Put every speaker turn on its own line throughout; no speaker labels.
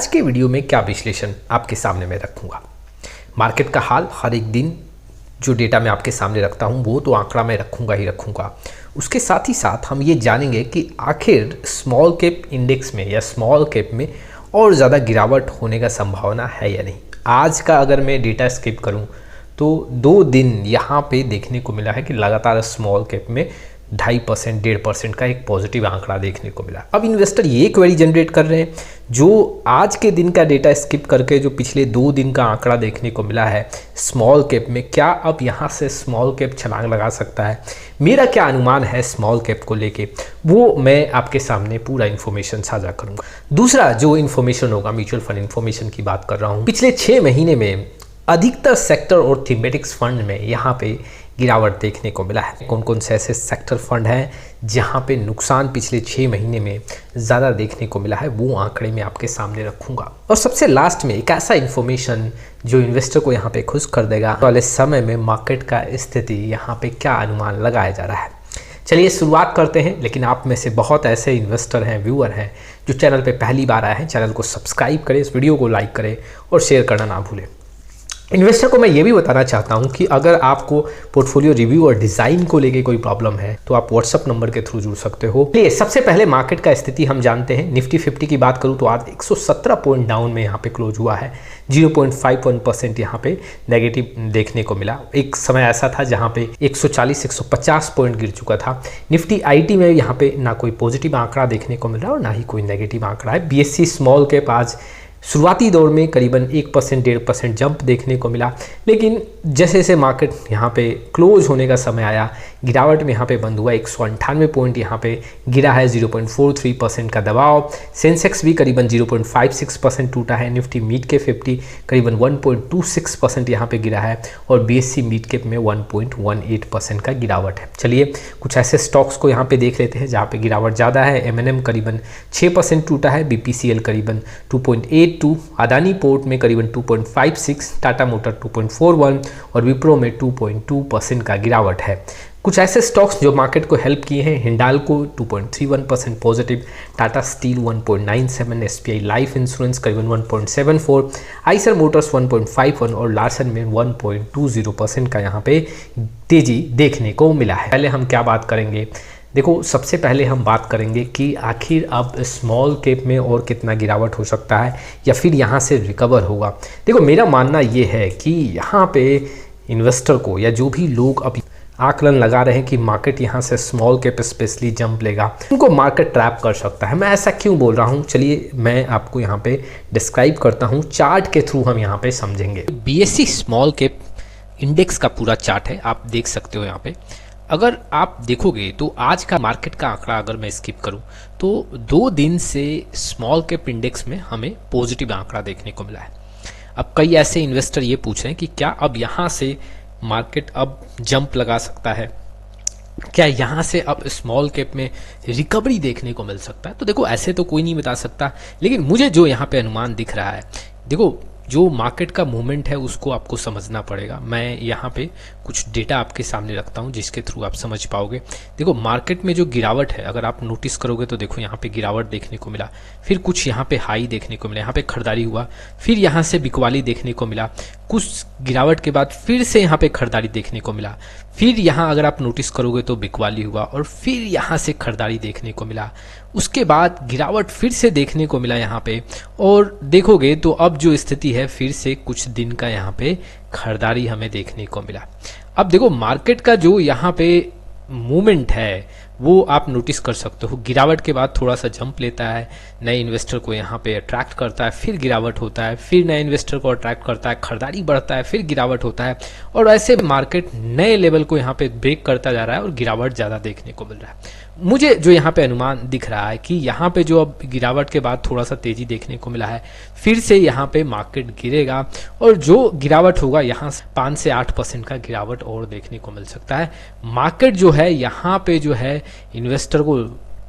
आज के वीडियो में क्या विश्लेषण आपके सामने मैं रखूंगा। मार्केट का हाल हर एक दिन जो डेटा मैं आपके सामने रखता हूं वो तो आंकड़ा मैं रखूंगा ही रखूंगा। उसके साथ ही साथ हम ये जानेंगे कि आखिर स्मॉल कैप इंडेक्स में या स्मॉल कैप में और ज़्यादा गिरावट होने का संभावना है या नहीं। आज का अगर मैं डेटा स्किप करूं तो 2 दिन यहाँ पे देखने को मिला है कि लगातार स्मॉल कैप में 2.5% 1.5% का एक पॉजिटिव आंकड़ा देखने को मिला। अब इन्वेस्टर ये क्वेरी जनरेट कर रहे हैं जो आज के दिन का डेटा स्किप करके जो पिछले 2 दिन का आंकड़ा देखने को मिला है स्मॉल कैप में, क्या अब यहाँ से स्मॉल कैप छलांग लगा सकता है। मेरा क्या अनुमान है स्मॉल कैप को लेके वो मैं आपके सामने पूरा इन्फॉर्मेशन साझा करूंगा। दूसरा जो इन्फॉर्मेशन होगा म्यूचुअल फंड इन्फॉर्मेशन की बात कर रहा हूँ। पिछले 6 महीने में अधिकतर सेक्टर और थीमेटिक्स फंड में यहाँ पे गिरावट देखने को मिला है। कौन कौन से ऐसे सेक्टर फंड हैं जहाँ पे नुकसान पिछले 6 महीने में ज़्यादा देखने को मिला है वो आंकड़े में आपके सामने रखूंगा। और सबसे लास्ट में एक ऐसा इन्फॉर्मेशन जो इन्वेस्टर को यहाँ पे खुश कर देगा वाले समय में मार्केट का स्थिति यहाँ पे क्या अनुमान लगाया जा रहा है। चलिए शुरुआत करते हैं। लेकिन आप में से बहुत ऐसे इन्वेस्टर हैं, व्यूअर हैं जो चैनल पे पहली बार आए हैं, चैनल को सब्सक्राइब करें, इस वीडियो को लाइक करें और शेयर करना ना भूलें। इन्वेस्टर को मैं ये भी बताना चाहता हूँ कि अगर आपको पोर्टफोलियो रिव्यू और डिज़ाइन को लेके कोई प्रॉब्लम है तो आप व्हाट्सअप नंबर के थ्रू जुड़ सकते हो। चलिए सबसे पहले मार्केट का स्थिति हम जानते हैं। निफ्टी 50 की बात करूँ तो आज 117 पॉइंट डाउन में यहाँ पे क्लोज हुआ है। 0.51% यहाँ पे नेगेटिव देखने को मिला। एक समय ऐसा था जहाँ पे 140-150 पॉइंट गिर चुका था। निफ्टी आईटी में यहाँ पे ना कोई पॉजिटिव आंकड़ा देखने को मिल रहा है और ना ही कोई नेगेटिव आंकड़ा है। बीएससी स्मॉल कैप आज शुरुआती दौर में करीबन 1% 1.5% जंप देखने को मिला, लेकिन जैसे जैसे मार्केट यहाँ पे क्लोज होने का समय आया गिरावट में यहाँ पे बंद हुआ। 198 पॉइंट यहाँ पे गिरा है, 0.43% का दबाव। सेंसेक्स भी करीबन 0.56% टूटा है। निफ्टी मिड कैप 50 करीबन 1.26% यहाँ पे गिरा है और बीएससी मिड कैप में 1.18% का गिरावट है। चलिए कुछ ऐसे स्टॉक्स को यहाँ पे देख लेते हैं जहाँ पे गिरावट ज़्यादा है। एमएनएम करीबन 6% टूटा है, बीपीसीएल करीबन 2.82, अदानी पोर्ट में करीबन 2.56, टाटा मोटर 2.41 और विप्रो में 2.2% का गिरावट है। कुछ ऐसे स्टॉक्स जो मार्केट को हेल्प किए हैं, Hindalco 2.31% positive, Tata steel 1.97, SBI life insurance करीबन 1.74, आइसर मोटर्स 1.51 और लार्सन में 1.20% का यहाँ पे तेजी देखने को मिला है। पहले हम क्या बात करेंगे, देखो सबसे पहले हम बात करेंगे कि आखिर अब स्मॉल कैप में और कितना गिरावट हो सकता है या फिर यहाँ से रिकवर होगा। देखो मेरा मानना ये है कि यहाँ पे इन्वेस्टर को या जो भी लोग अब आकलन लगा रहे हैं कि मार्केट यहाँ से स्मॉल कैप स्पेशली जंप लेगा, उनको मार्केट ट्रैप कर सकता है। मैं ऐसा क्यों बोल रहा हूँ, चलिए मैं आपको यहाँ पे डिस्क्राइब करता हूँ। चार्ट के थ्रू हम यहाँ पे समझेंगे। बीएससी स्मॉल कैप इंडेक्स का पूरा चार्ट है, आप देख सकते हो यहाँ पे। अगर आप देखोगे तो आज का मार्केट का आंकड़ा अगर मैं स्किप करूं तो 2 दिन से स्मॉल कैप इंडेक्स में हमें पॉजिटिव आंकड़ा देखने को मिला है। अब कई ऐसे इन्वेस्टर ये पूछ रहे हैं कि क्या अब यहाँ से मार्केट अब जंप लगा सकता है, क्या यहाँ से अब स्मॉल कैप में रिकवरी देखने को मिल सकता है। तो देखो ऐसे तो कोई नहीं बता सकता, लेकिन मुझे जो यहाँ पे अनुमान दिख रहा है, देखो जो मार्केट का मूवमेंट है उसको आपको समझना पड़ेगा। मैं यहाँ पे कुछ डेटा आपके सामने रखता हूँ जिसके थ्रू आप समझ पाओगे। देखो मार्केट में जो गिरावट है अगर आप नोटिस करोगे तो देखो यहाँ पे गिरावट देखने को मिला, फिर कुछ यहाँ पे हाई देखने को मिला, यहाँ पे खरीदारी हुआ, फिर यहाँ से बिकवाली देखने को मिला, कुछ गिरावट के बाद फिर से यहाँ पे खरीदारी देखने को मिला, फिर यहाँ अगर आप नोटिस करोगे तो बिकवाली हुआ और फिर यहाँ से खरीदारी देखने को मिला। उसके बाद गिरावट फिर से देखने को मिला यहाँ पे, और देखोगे तो अब जो स्थिति है फिर से कुछ दिन का यहाँ पे खरीदारी हमें देखने को मिला। अब देखो मार्केट का जो यहाँ पे मूवमेंट है वो आप नोटिस कर सकते हो। गिरावट के बाद थोड़ा सा जंप लेता है, नए इन्वेस्टर को यहाँ पे अट्रैक्ट करता है, फिर गिरावट होता है, फिर नए इन्वेस्टर को अट्रैक्ट करता है, खरीदारी बढ़ता है, फिर गिरावट होता है और ऐसे मार्केट नए लेवल को यहाँ पे ब्रेक करता जा रहा है और गिरावट ज़्यादा देखने को मिल रहा है। मुझे जो यहाँ पे अनुमान दिख रहा है कि यहाँ पे जो अब गिरावट के बाद थोड़ा सा तेजी देखने को मिला है, फिर से यहाँ पे मार्केट गिरेगा और जो गिरावट होगा यहाँ 5 से 8% का गिरावट और देखने को मिल सकता है। मार्केट जो है यहाँ पे जो है इन्वेस्टर को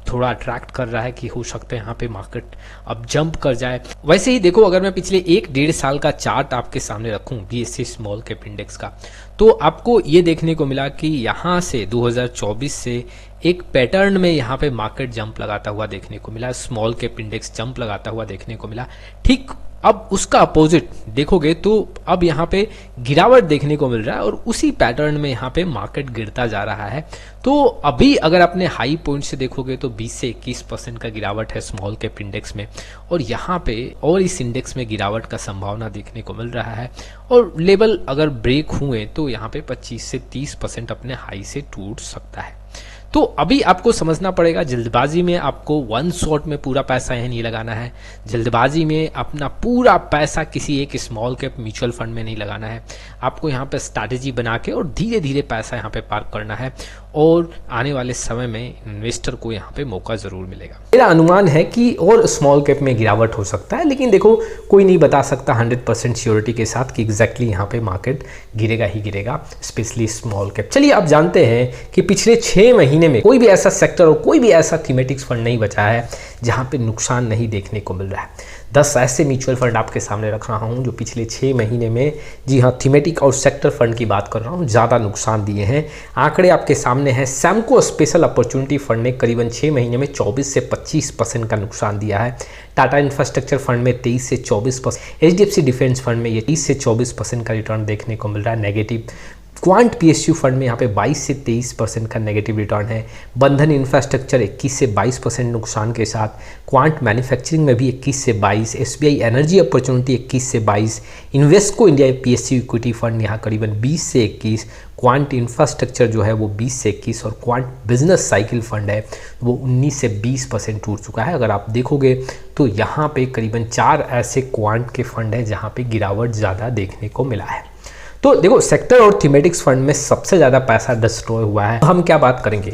थोड़ा अट्रैक्ट कर रहा है कि हो सकता है यहाँ पे मार्केट अब जंप कर जाए। वैसे ही देखो अगर मैं पिछले 1-1.5 साल का चार्ट आपके सामने रखूं बीएससी स्मॉल कैप इंडेक्स का, तो आपको ये देखने को मिला कि यहाँ से 2024 से एक पैटर्न में यहाँ पे मार्केट जंप लगाता हुआ देखने को मिला, स्मॉल कैप इंडेक्स जंप लगाता हुआ देखने को मिला। ठीक अब उसका अपोजिट देखोगे तो अब यहाँ पे गिरावट देखने को मिल रहा है और उसी पैटर्न में यहाँ पे मार्केट गिरता जा रहा है। तो अभी अगर अपने हाई पॉइंट से देखोगे तो 20 से 21% का गिरावट है स्मॉल कैप इंडेक्स में, और यहाँ पे और इस इंडेक्स में गिरावट का संभावना देखने को मिल रहा है। और लेवल अगर ब्रेक हुए तो यहाँ पे 25 से 30% अपने हाई से टूट सकता है। तो अभी आपको समझना पड़ेगा, जल्दबाजी में आपको वन शॉट में पूरा पैसा यह नहीं लगाना है, जल्दबाजी में अपना पूरा पैसा किसी एक स्मॉल कैप म्यूचुअल फंड में नहीं लगाना है। आपको यहाँ पे स्ट्रैटेजी बना के और धीरे धीरे पैसा यहाँ पे पार्क करना है, और आने वाले समय में इन्वेस्टर को यहाँ पे मौका ज़रूर मिलेगा। मेरा अनुमान है कि और स्मॉल कैप में गिरावट हो सकता है, लेकिन देखो कोई नहीं बता सकता 100% श्योरिटी के साथ कि एग्जैक्टली यहाँ पे मार्केट गिरेगा ही गिरेगा, स्पेशली स्मॉल कैप। चलिए आप जानते हैं कि पिछले 6 महीने में कोई भी ऐसा सेक्टर और कोई भी ऐसा थीमेटिक्स फंड नहीं बचा है जहाँ पे नुकसान नहीं देखने को मिल रहा है। 10 ऐसे म्यूचुअल फंड आपके सामने रख रहा हूँ जो पिछले 6 महीने में, जी हाँ, थीमेटिक और सेक्टर फंड की बात कर रहा हूँ, ज़्यादा नुकसान दिए हैं। आंकड़े आपके सामने हैं। सैमको स्पेशल अपॉर्चुनिटी फंड ने करीबन 6 महीने में 24 से 25% का नुकसान दिया है। टाटा इंफ्रास्ट्रक्चर फंड में 23 से 24%, HDFC डिफेंस फंड में ये 30 से 24% का रिटर्न देखने को मिल रहा है नेगेटिव। क्वांट PSU फंड में यहाँ पे 22 से 23% का नेगेटिव रिटर्न है। बंधन इंफ्रास्ट्रक्चर 21 से 22% नुकसान के साथ। क्वांट मैन्युफैक्चरिंग में भी 21 से 22, SBI एनर्जी अपॉर्चुनिटी 21 से 22, Invesco India PSU equity fund यहाँ करीबन 20 से 21, क्वांट इंफ्रास्ट्रक्चर जो है वो 20 से 21, और क्वांट बिजनेस साइकिल फंड है वो 19 से 20% टूट चुका है। अगर आप देखोगे तो यहाँ पे करीबन 4 ऐसे क्वांट के फंड हैं जहाँ पे गिरावट ज़्यादा देखने को मिला है। तो देखो सेक्टर और थीमेटिक्स फंड में सबसे ज़्यादा पैसा डिस्ट्रॉय हुआ है। हम क्या बात करेंगे,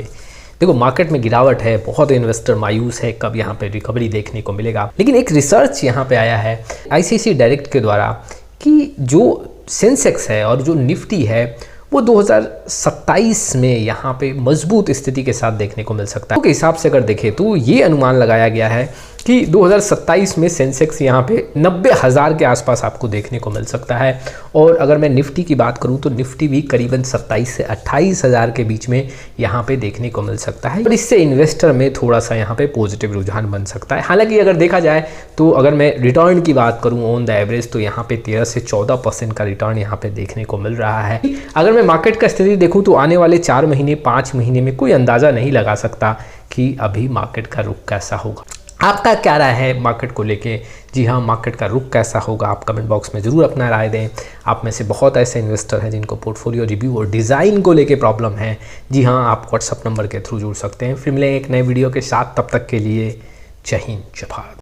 देखो मार्केट में गिरावट है, बहुत इन्वेस्टर मायूस है कब यहाँ पे रिकवरी देखने को मिलेगा। लेकिन एक रिसर्च यहाँ पे आया है ICICI डायरेक्ट के द्वारा कि जो सेंसेक्स है और जो निफ्टी है वो 2027 में यहाँ पे मजबूत स्थिति के साथ देखने को मिल सकता है। तो के हिसाब से अगर देखें तो ये अनुमान लगाया गया है कि 2027 में सेंसेक्स यहाँ पे 90,000 के आसपास आपको देखने को मिल सकता है। और अगर मैं निफ्टी की बात करूँ तो निफ्टी भी करीबन 27 से 28,000 के बीच में यहाँ पे देखने को मिल सकता है, और इससे इन्वेस्टर में थोड़ा सा यहाँ पे पॉजिटिव रुझान बन सकता है। हालांकि अगर देखा जाए तो अगर मैं रिटर्न की बात करूँ ऑन द एवरेज तो यहाँ पे 13 से 14% का रिटर्न यहाँ पे देखने को मिल रहा है। अगर मैं मार्केट का स्थिति देखूँ तो आने वाले 4 महीने 5 महीने में कोई अंदाज़ा नहीं लगा सकता कि अभी मार्केट का रुख कैसा होगा। आपका क्या राय है मार्केट को लेके? जी हाँ, मार्केट का रुख कैसा होगा आप कमेंट बॉक्स में ज़रूर अपना राय दें। आप में से बहुत ऐसे इन्वेस्टर हैं जिनको पोर्टफोलियो रिव्यू और डिज़ाइन को लेके प्रॉब्लम है। जी हाँ, आप व्हाट्सअप नंबर के थ्रू जुड़ सकते हैं। फिर मिलेंगे एक नए वीडियो के साथ, तब तक के लिए जय हिंद जय भारत।